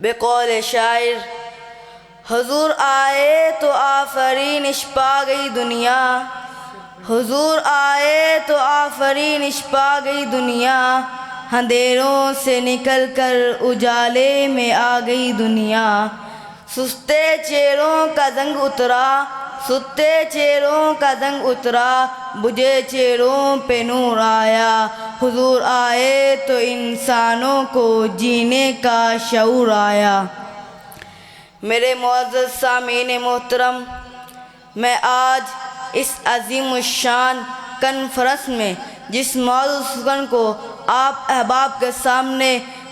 बेकौल शायर हुजूर आए तो आफरीनिश पा गई दुनिया, हुजूर आए तो आफरीनिश पा गई दुनिया, अंधेरों से निकल कर उजाले में आ गई दुनिया। सुस्ते चेहरों का जंग उतरा, सुस्ते चेहरों का जंग उतरा, बुझे चेहरों पे नूर आया। हुजूर आए तो इंसानों को जीने का शऊर आया। मेरे मुअज़्ज़ज़ सामीन मोहतरम, मैं आज इस अज़ीम शान कॉन्फ्रेंस में जिस मौजू सुखन को आप अहबाब के सामने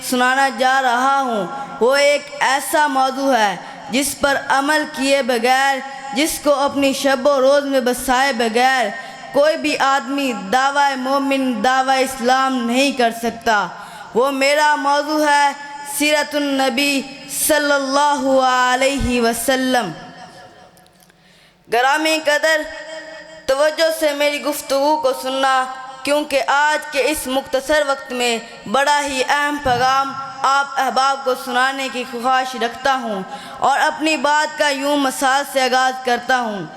सुनाना जा रहा हूँ, वो एक ऐसा मौजू है जिस पर अमल किए बगैर, जिसको अपनी शब व रोज़ में बसाए बगैर कोई भी आदमी दावा मोमिन, दावा इस्लाम नहीं कर सकता। वो मेरा मौजू है सीरतुन नबी सल्लल्लाहु अलैहि वसल्लम। गरामी कदर तवज्जो से मेरी गुफ्तगू को सुनना, क्योंकि आज के इस मुख्तसर वक्त में बड़ा ही अहम पैगाम आप अहबाब को सुनाने की ख्वाहिश रखता हूँ और अपनी बात का यूँ मसाल से आगाज़ करता हूँ।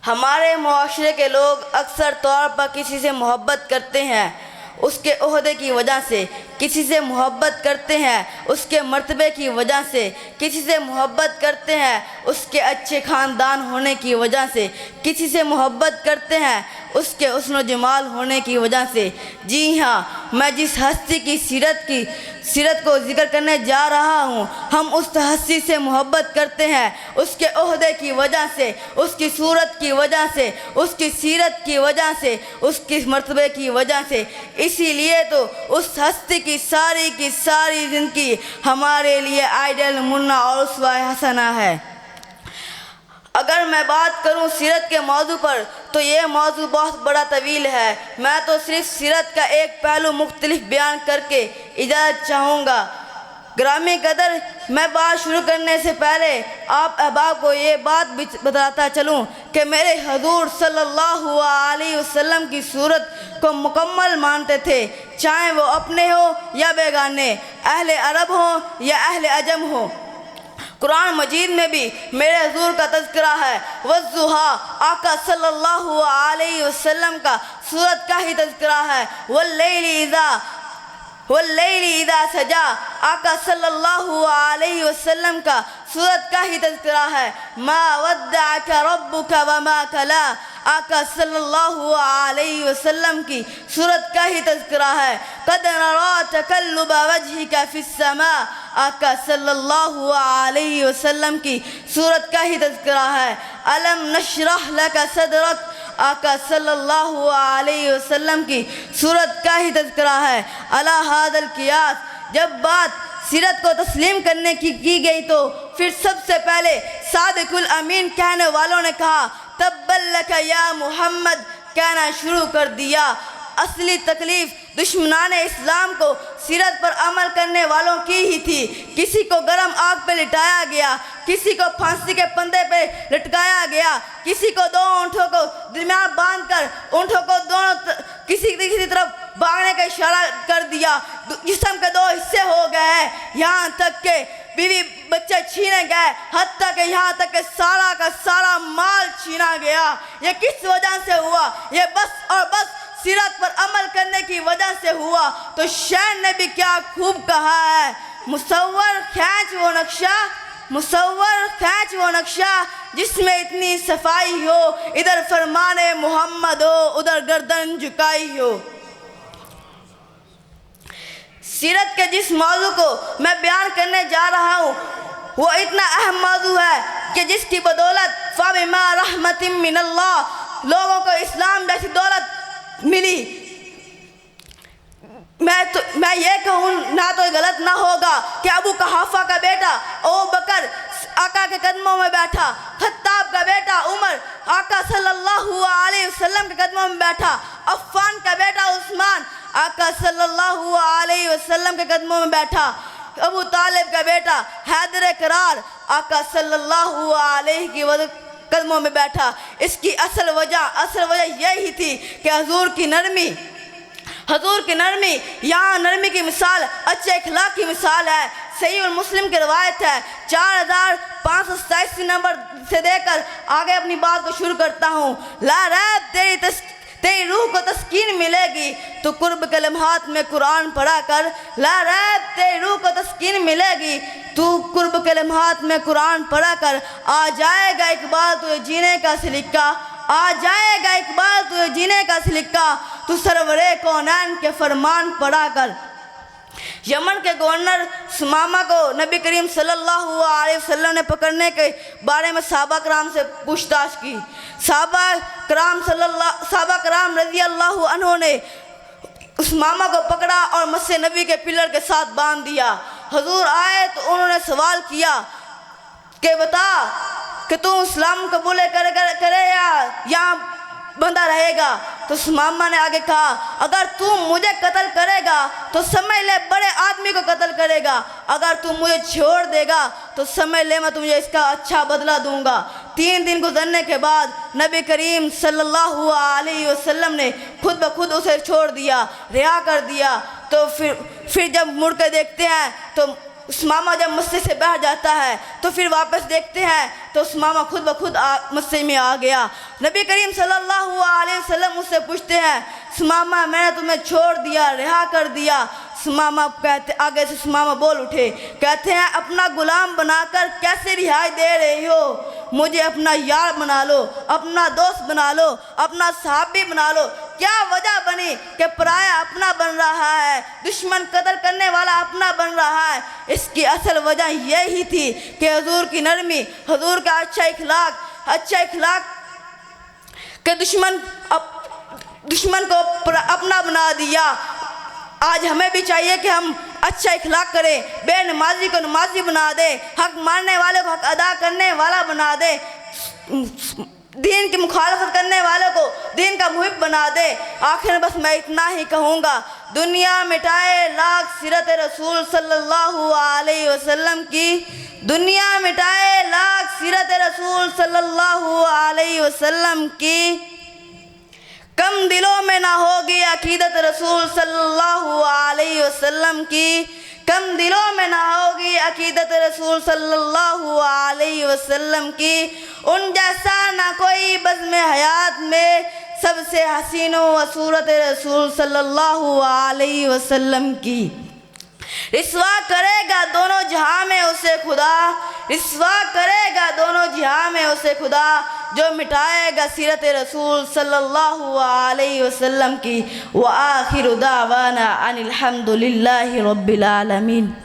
हमारे मुआशरे के लोग अक्सर तौर पर किसी से मोहब्बत करते हैं उसके ओहदे की वजह से, किसी से मोहब्बत करते हैं उसके मर्तबे की वजह से, किसी से मोहब्बत करते हैं उसके अच्छे ख़ानदान होने की वजह से, किसी से मोहब्बत करते हैं उसके हुस्न जमाल होने की वजह से। जी हाँ, मैं जिस हस्ती की सीरत को ज़िक्र करने जा रहा हूँ, हम उस हस्ती से मोहब्बत करते हैं उसके ओहदे की वजह से, उसकी सूरत की वजह से, उसकी सीरत की वजह से, उसकी मर्तबे की वजह से। इसीलिए तो उस हस्ती की सारी ज़िंदगी हमारे लिए आइडल, मुन्ना और उसवा हसना है। अगर मैं बात करूं सीरत के मौजू पर तो ये मौजू बहुत बड़ा तवील है। मैं तो सिर्फ सीरत का एक पहलू मुख्तलिफ बयान करके इजाज़त चाहूँगा। ग्रामी कदर, मैं बात शुरू करने से पहले आप अहबाब को ये बात बताता चलूँ कि मेरे हुजूर सल्लल्लाहु अलैहि वसल्लम की सूरत को मुकम्मल मानते थे, चाहे वो अपने हो या बेगाने, अहले अरब हो या अहले अजम हो। कुरान मजीद में भी मेरे हुजूर का तज़किरा है। वज़्ज़ुहा, आका सल्लल्लाहु अलैहि वसल्लम का सूरत का ही तज़किरा है। वल्लैली इज़ा सजा, आका सल्लल्लाहु अलैहि वसल्लम का सूरत का ही तज़किरा है। मा वद्दअका रब्बुका वमा कला, आका सल्लल्लाहु अलैहि वसल्लम की सूरत का ही तज़किरा है। क़द नरा तक़ल्लुब वजहिका फ़िस्समा, आका सल्लल्लाहु अलैहि वसल्लम की सूरत का ही तज़किरा है। अलम नशरह लका सदरक, आका सल्लल्लाहु अलैहि वसल्लम की सूरत का ही तज़किरा है। अला हादल कियास, जब बात सीरत को तस्लीम करने की गई तो फिर सबसे पहले सादिकुल अमीन कहने वालों ने कहा तब्बल लका या मुहम्मद कहना शुरू कर दिया। असली तकलीफ़ दुश्मनान इस्लाम को सीरत पर अमल करने वालों की ही थी। किसी को गर्म आग पर लिटाया गया, किसी को फांसी के फंदे पे लटकाया गया, किसी को दो ऊँटों को दरमियान बांधकर ऊँटों को दोनों किसी तरफ भागने का इशारा कर दिया। जिस्म के दो हिस्से हो गए हैं, यहाँ तक के बीवी बच्चे छीने गए, हत्ता के यहाँ तक के सारा का सारा माल छीना गया। ये किस वजह से हुआ? ये बस और बस सीरत पर अमल करने की वजह से हुआ। तो शायर ने भी क्या खूब कहा है, मुसव्वर खींच वो नक्शा जिसमें इतनी सफाई हो, इधर फरमाने मोहम्मद हो, उधर गर्दन झुकाई हो। सीरत के जिस मौजू को मैं बयान करने जा रहा हूँ वो इतना अहम मौजू है कि जिसकी बदौलत फ़बिमा रहमतिन मिनल्लाह लोगों को इस्लाम जैसी दौलत मिली। मैं ये कहूँ ना तो गलत ना होगा कि अबू कहाफा का बेटा अबू बकर आका के कदमों में बैठा, खत्ताब का बेटा उमर आका सल्लल्लाहु अलैहि वसल्लम के कदमों में बैठा, अफ़्फ़ान का बेटा उस्मान आका सल्लल्लाहु अलैहि वसल्लम के कदमों में बैठा। अबू तालिब का बेटा हैदर करार आका सल्लल्लाहु अलैहि के कदमों में बैठा। इसकी असल वजह यही थी कि हजूर की नरमी, यहाँ नरमी की मिसाल अच्छे अखलाक की मिसाल है। सही मुस्लिम की रवायत है 4587 नंबर से देकर आगे अपनी बात को शुरू करता हूँ। ला रैब तेरी रूह को तस्कीन मिलेगी तो कुर्ब के लम्हात में कुरान पढ़ा कर। ला रैब तेरी रूह को तस्कीन मिलेगी तू कुर्ब के लम्हात में कुरान पढ़ा कर। आ जाएगा इकबाल तुझे जीने का सलीका, आ जाएगा इकबाल तुझे जीने का सलीका, तू सरवरे कौनैन के फरमान पढ़ा कर। यमन के गवर्नर सुमामा को नबी करीम सल्लल्लाहु अलैहि वसल्लम ने पकड़ने के बारे में सहाबा कराम से पूछताछ की। सहाबा कराम रज़ी अल्लाहु अन्हु ने उस्मामा को पकड़ा और मस्जिद नबी के पिलर के साथ बांध दिया। हजूर आए तो उन्होंने सवाल किया कि बता कि तू इस्लाम कबूल करे या यहाँ बंधा रहेगा। तो सुमामा ने आगे कहा अगर तू मुझे कत्ल करेगा तो समझ ले बड़े आदमी को कत्ल करेगा, अगर तू मुझे छोड़ देगा तो समझ ले मैं तुझे इसका अच्छा बदला दूंगा। 3 दिन गुजरने के बाद नबी करीम सल्लल्लाहु अलैहि वसल्लम ने खुद ब खुद उसे छोड़ दिया, रिहा कर दिया। तो फिर जब मुड़ कर देखते हैं तो उस्मामा जब मस्जिद से बाहर जाता है तो फिर वापस देखते हैं तो उस्मामा खुद ब खुद मस्जिद में आ गया। नबी करीम सल्लल्लाहु अलैहि वसल्लम उससे पूछते हैं उस्मामा मैंने तुम्हें छोड़ दिया, रिहा कर दिया। उस्मामा कहते आगे से उस्मामा बोल उठे, कहते हैं अपना गुलाम बनाकर कैसे रिहाई दे रही हो, मुझे अपना यार बना लो, अपना दोस्त बना लो, अपना साहबी बना लो। क्या वजह बनी कि पराया अपना बन रहा है, दुश्मन कत्ल करने वाला अपना बन रहा है? इसकी असल वजह यही थी कि हजूर की नरमी, हजूर का अच्छा इखलाक के दुश्मन को अपना बना दिया। आज हमें भी चाहिए कि हम अच्छा इखलाक करें, बेनमाजी को नमाजी बना दे, हक मानने वाले को हक अदा करने वाला बना दे, दीन की मुखालफत करने वाले को दीन का मुहिब बना दे। आखिर में बस मैं इतना ही कहूँगा, दुनिया मिटाए लाख सीरत रसूल सल्लल्लाहु अलैहि वसल्लम की, दुनिया मिटाए लाख सीरत रसूल सल्लल्लाहु अलैहि वसल्लम की, कम दिलों में ना होगी अकीदत रसूल सल्लल्लाहु अलैहि वसल्लम की, कम दिलों में ना होगी अकीदत रसूल सल्लल्लाहु अलैहि वसल्लम की। उन जैसा ना कोई बज़्म हयात में, सबसे हसीनो व सूरत रसूल सल्लल्लाहु अलैहि वसल्लम की। रिस्वा करेगा दोनों जहां में उसे खुदा, रिस्वा करेगा दोनों जहां में उसे खुदा, जो मिटाएगा सीरत रसूल सल्लल्लाहु अलैहि वसल्लम की। व आखिरु दावाना अनिल हम्दुलिल्लाहि रब्बिल आलमीन।